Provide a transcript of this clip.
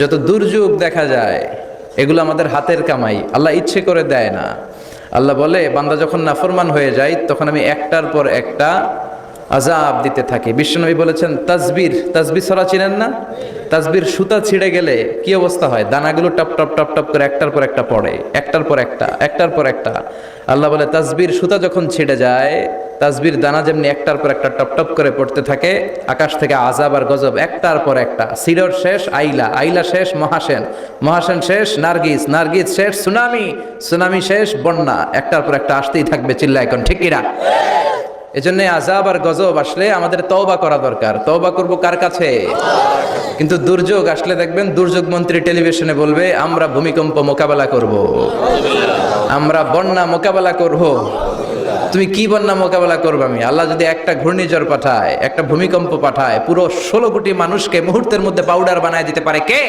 যত দুর্যোগ দেখা যায় এগুলো আমাদের হাতের কামাই, আল্লাহ ইচ্ছে করে দেয় না। আল্লাহ বলে, বান্দা যখন নাফরমান হয়ে যায় তখন আমি একটার পর একটা আযাব দিতে থাকি। বিশ্বনবী বলেছেন, তাসবিহ ছড়া চিনেন না? তাসবির সুতা ছিঁড়ে গেলে কি অবস্থা হয়? দানাগুলো টপ টপ টপ টপ করে একটার পর একটা পড়ে, একটার পর একটা, একটার পর একটা। আল্লাহ বলে, তাসবির সুতা যখন ছিঁড়ে যায়, তাসবির দানা যেমনি একটার পর একটা টপ টপ করে পড়তে থাকে, আকাশ থেকে আযাব আর গজব একটার পর একটা। সিডর শেষ আইলা, আইলা শেষ মহাসেন, মহাসেন শেষ নার্গিস, নার্গিস শেষ সুনামি, সুনামি শেষ বন্যা, একটার পর একটা আসতেই থাকবে। চিল্লা এখন ঠিক কিনা? এজন্য আযাব আর গজব আসলে আমাদের তওবা করা দরকার। তওবা করব কার কাছে? কিন্তু দুর্যোগ আসলে দেখবেন দুর্যোগ মন্ত্রী টেলিভিশনে বলবে, আমরা ভূমিকম্প মোকাবেলা করব, আমরা বন্যা মোকাবেলা করব। তুমি কি বন্যা মোকাবেলা করবে? আমি আল্লাহ যদি একটা ঘূর্ণিঝড় পাঠায়, একটা ভূমিকম্প পাঠায়, পুরো 16 কোটি মানুষকে মুহূর্তের মধ্যে পাউডার বানায় দিতে পারে কে?